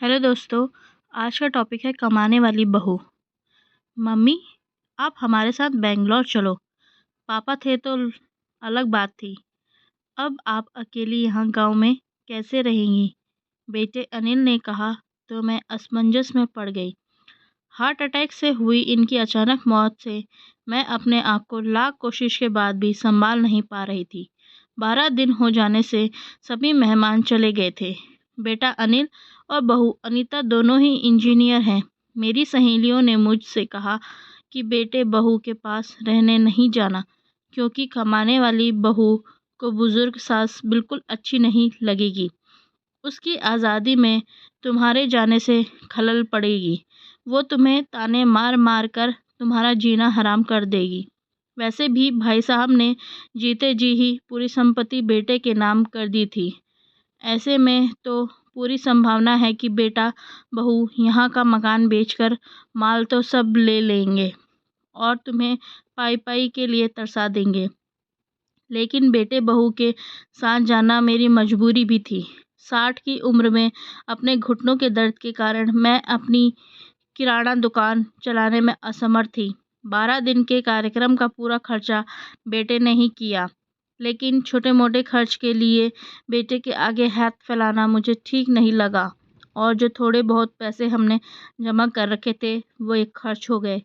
Hello दोस्तों। आज का टॉपिक है कमाने वाली बहू। मम्मी, आप हमारे साथ बेंगलोर चलो। पापा थे तो अलग बात थी। अब आप अकेली यहाँ गांव में कैसे रहेंगी? बेटे अनिल ने कहा तो मैं असमंजस में पड़ गई। हार्ट अटैक से हुई इनकी अचानक मौत से मैं अपने आप को लाख कोशिश के बाद भी संभाल नहीं पा रही थी। 12 दिन हो जाने से सभी मेहमान चले गए थे। बेटा अनिल और बहू अनीता दोनों ही इंजीनियर हैं। मेरी सहेलियों ने मुझसे कहा कि बेटे बहू के पास रहने नहीं जाना, क्योंकि कमाने वाली बहू को बुजुर्ग सास बिल्कुल अच्छी नहीं लगेगी। उसकी आज़ादी में तुम्हारे जाने से खलल पड़ेगी। वो तुम्हें ताने मार मार कर तुम्हारा जीना हराम कर देगी। वैसे भी भाई साहब ने जीते जी ही पूरी संपत्ति बेटे के नाम कर दी थी। ऐसे में तो पूरी संभावना है कि बेटा बहू यहाँ का मकान बेचकर माल तो सब ले लेंगे और तुम्हें पाई पाई के लिए तरसा देंगे। लेकिन बेटे बहू के साथ जाना मेरी मजबूरी भी थी। 60 की उम्र में अपने घुटनों के दर्द के कारण मैं अपनी किराना दुकान चलाने में असमर्थ थी। 12 दिन के कार्यक्रम का पूरा खर्चा बेटे ने ही किया, लेकिन छोटे मोटे खर्च के लिए बेटे के आगे हाथ फैलाना मुझे ठीक नहीं लगा और जो थोड़े बहुत पैसे हमने जमा कर रखे थे वो एक खर्च हो गए।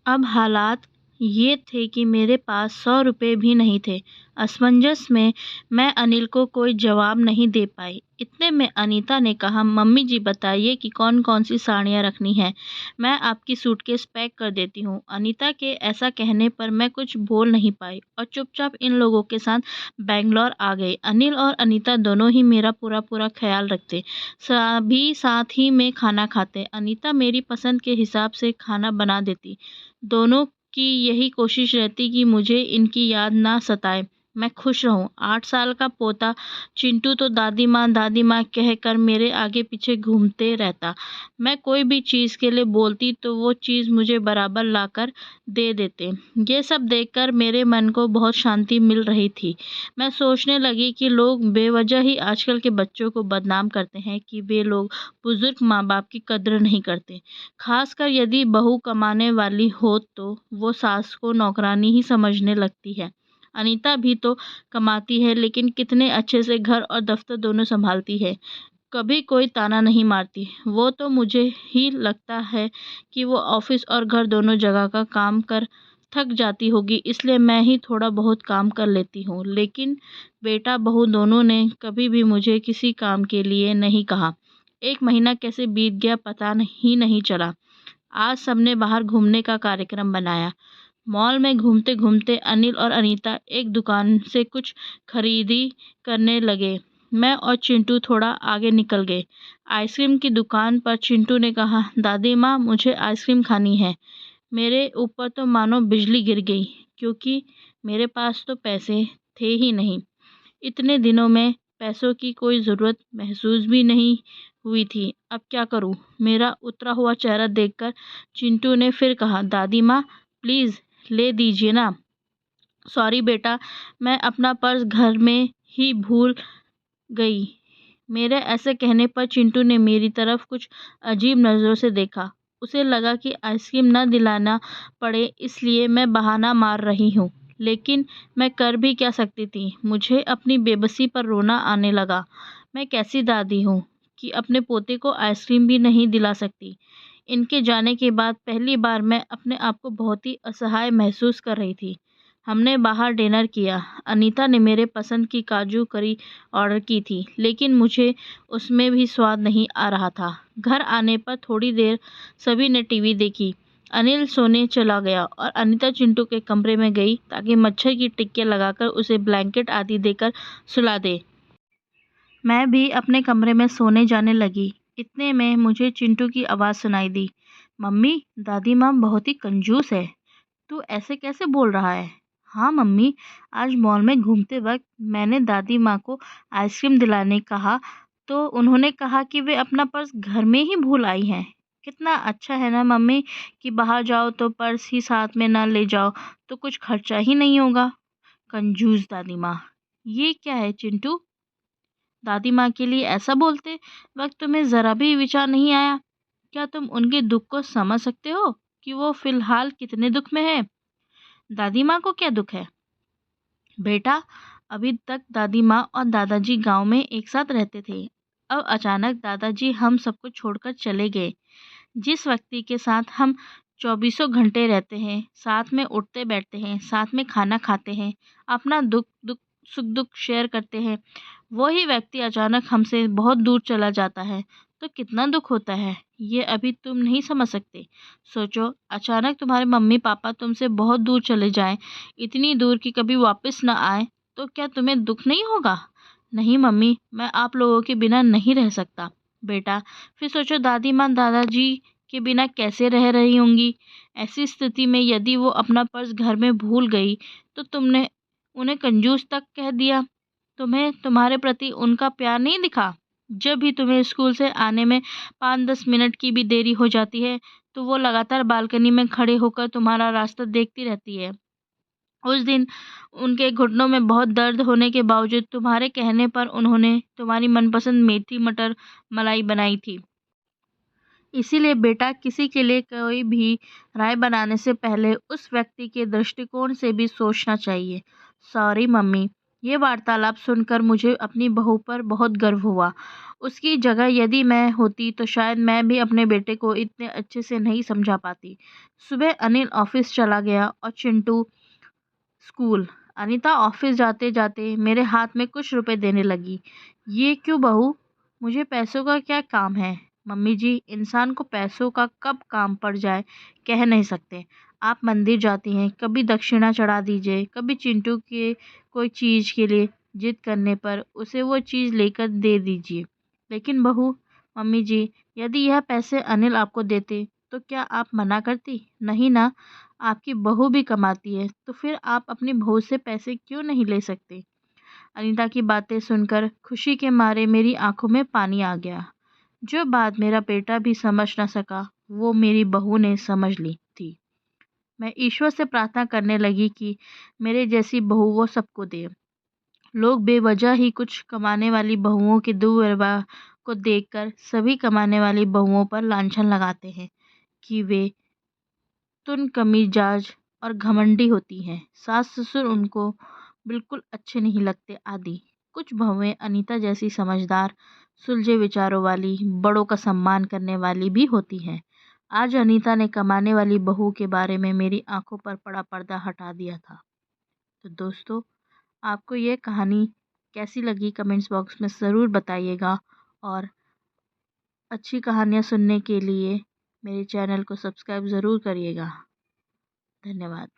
अब हालात ये थे कि मेरे पास 100 रुपये भी नहीं थे। असमंजस में मैं अनिल को कोई जवाब नहीं दे पाई। इतने में अनीता ने कहा, मम्मी जी बताइए कि कौन कौन सी साड़ियाँ रखनी है, मैं आपकी सूटकेस पैक कर देती हूँ। अनीता के ऐसा कहने पर मैं कुछ बोल नहीं पाई और चुपचाप इन लोगों के साथ बेंगलोर आ गई। अनिल और अनीता दोनों ही मेरा पूरा पूरा ख्याल रखते, सभी साथ ही में खाना खाते। अनीता मेरी पसंद के हिसाब से खाना बना देती। दोनों की यही कोशिश रहती कि मुझे इनकी याद ना सताए, मैं खुश रहूं। 8 साल का पोता चिंटू तो दादी माँ कहकर मेरे आगे पीछे घूमते रहता। मैं कोई भी चीज़ के लिए बोलती तो वो चीज़ मुझे बराबर लाकर दे देते। ये सब देखकर मेरे मन को बहुत शांति मिल रही थी। मैं सोचने लगी कि लोग बेवजह ही आजकल के बच्चों को बदनाम करते हैं कि वे लोग बुजुर्ग माँ बाप की कद्र नहीं करते। खासकर यदि बहू कमाने वाली हो तो वो सास को नौकरानी ही समझने लगती है। अनीता भी तो कमाती है, लेकिन कितने अच्छे से घर और दफ्तर दोनों संभालती है। कभी कोई ताना नहीं मारती। वो तो मुझे ही लगता है कि वो ऑफिस और घर दोनों जगह का काम कर थक जाती होगी, इसलिए मैं ही थोड़ा बहुत काम कर लेती हूँ। लेकिन बेटा बहू दोनों ने कभी भी मुझे किसी काम के लिए नहीं कहा। 1 महीना कैसे बीत गया पता नहीं चला। आज सबने बाहर घूमने का कार्यक्रम बनाया। मॉल में घूमते घूमते अनिल और अनीता एक दुकान से कुछ खरीदी करने लगे। मैं और चिंटू थोड़ा आगे निकल गए। आइसक्रीम की दुकान पर चिंटू ने कहा, दादी माँ मुझे आइसक्रीम खानी है। मेरे ऊपर तो मानो बिजली गिर गई, क्योंकि मेरे पास तो पैसे थे ही नहीं। इतने दिनों में पैसों की कोई ज़रूरत महसूस भी नहीं हुई थी। अब क्या करूं? मेरा उतरा हुआ चेहरा देखकर चिंटू ने फिर कहा, दादी माँ प्लीज़ ले दीजिए ना। सॉरी बेटा, मैं अपना पर्स घर में ही भूल गई। मेरे ऐसे कहने पर चिंटू ने मेरी तरफ कुछ अजीब नज़रों से देखा। उसे लगा कि आइसक्रीम न दिलाना पड़े इसलिए मैं बहाना मार रही हूँ। लेकिन मैं कर भी क्या सकती थी? मुझे अपनी बेबसी पर रोना आने लगा। मैं कैसी दादी हूँ कि अपने पोते को आइसक्रीम भी नहीं दिला सकती। इनके जाने के बाद पहली बार मैं अपने आप को बहुत ही असहाय महसूस कर रही थी। हमने बाहर डिनर किया। अनीता ने मेरे पसंद की काजू करी ऑर्डर की थी, लेकिन मुझे उसमें भी स्वाद नहीं आ रहा था। घर आने पर थोड़ी देर सभी ने टीवी देखी। अनिल सोने चला गया और अनीता चिंटू के कमरे में गई ताकि मच्छर की टिक्कियाँ लगाकर उसे ब्लैंकेट आदि देकर सुला दे। मैं भी अपने कमरे में सोने जाने लगी। इतने में मुझे चिंटू की आवाज़ सुनाई दी, मम्मी दादी माँ बहुत ही कंजूस है। तू ऐसे कैसे बोल रहा है? हाँ मम्मी, आज मॉल में घूमते वक्त मैंने दादी माँ को आइसक्रीम दिलाने कहा तो उन्होंने कहा कि वे अपना पर्स घर में ही भूल आई हैं। कितना अच्छा है ना मम्मी कि बाहर जाओ तो पर्स ही साथ में ना ले जाओ, तो कुछ खर्चा ही नहीं होगा। कंजूस दादी माँ। ये क्या है चिंटू? दादी माँ के लिए ऐसा बोलते वक्त तुम्हें ज़रा भी विचार नहीं आया? क्या तुम उनके दुख को समझ सकते हो कि वो फिलहाल कितने दुख में है? दादी माँ को क्या दुख है? बेटा, अभी तक दादी माँ और दादाजी गांव में एक साथ रहते थे। अब अचानक दादाजी हम सबको छोड़कर चले गए। जिस व्यक्ति के साथ हम चौबीसों घंटे रहते हैं, साथ में उठते बैठते हैं, साथ में खाना खाते हैं, अपना दुख दुख सुख दुख शेयर करते हैं, वही व्यक्ति अचानक हमसे बहुत दूर चला जाता है तो कितना दुख होता है, ये अभी तुम नहीं समझ सकते। सोचो, अचानक तुम्हारे मम्मी पापा तुमसे बहुत दूर चले जाएं, इतनी दूर कि कभी वापस न आए, तो क्या तुम्हें दुख नहीं होगा? नहीं मम्मी, मैं आप लोगों के बिना नहीं रह सकता। बेटा, फिर सोचो दादी माँ दादाजी के बिना कैसे रह रही होंगी। ऐसी स्थिति में यदि वो अपना पर्स घर में भूल गई तो तुमने उन्हें कंजूस तक कह दिया। तुम्हें तुम्हारे प्रति उनका प्यार नहीं दिखा। जब भी तुम्हें स्कूल से आने में 5-10 मिनट की भी देरी हो जाती है तो वो लगातार बालकनी में खड़े होकर तुम्हारा रास्ता देखती रहती है। उस दिन उनके घुटनों में बहुत दर्द होने के बावजूद तुम्हारे कहने पर उन्होंने तुम्हारी मनपसंद मेथी मटर मलाई बनाई थी। इसीलिए बेटा, किसी के लिए कोई भी राय बनाने से पहले उस व्यक्ति के दृष्टिकोण से भी सोचना चाहिए। सॉरी मम्मी, ये वार्तालाप सुनकर मुझे अपनी बहू पर बहुत गर्व हुआ। उसकी जगह यदि मैं होती तो शायद मैं भी अपने बेटे को इतने अच्छे से नहीं समझा पाती। सुबह अनिल ऑफिस चला गया और चिंटू स्कूल। अनीता ऑफिस जाते जाते मेरे हाथ में कुछ रुपए देने लगी। ये क्यों बहू, मुझे पैसों का क्या काम है? मम्मी जी, इंसान को पैसों का कब काम पड़ जाए कह नहीं सकते। आप मंदिर जाती हैं, कभी दक्षिणा चढ़ा दीजिए, कभी चिंटू के कोई चीज़ के लिए जिद करने पर उसे वो चीज़ लेकर दे दीजिए। लेकिन बहू, मम्मी जी, यदि यह पैसे अनिल आपको देते तो क्या आप मना करती? नहीं ना। आपकी बहू भी कमाती है तो फिर आप अपनी बहू से पैसे क्यों नहीं ले सकते? अनीता की बातें सुनकर खुशी के मारे मेरी आंखों में पानी आ गया। जो बात मेरा बेटा भी समझ न सका वो मेरी बहू ने समझ ली थी। मैं ईश्वर से प्रार्थना करने लगी कि मेरे जैसी बहू वो सबको दे। लोग बेवजह ही कुछ कमाने वाली बहुओं के दुर्व्यवहार को देखकर सभी कमाने वाली बहुओं पर लांछन लगाते हैं कि वे तुनकमीजाज और घमंडी होती हैं। सास ससुर उनको बिल्कुल अच्छे नहीं लगते आदि। कुछ बहुएं अनीता जैसी समझदार, सुलझे विचारों वाली, बड़ों का सम्मान करने वाली भी होती हैं। आज अनीता ने कमाने वाली बहू के बारे में मेरी आंखों पर पड़ा पर्दा हटा दिया था। तो दोस्तों, आपको ये कहानी कैसी लगी कमेंट्स बॉक्स में ज़रूर बताइएगा और अच्छी कहानियाँ सुनने के लिए मेरे चैनल को सब्सक्राइब ज़रूर करिएगा। धन्यवाद।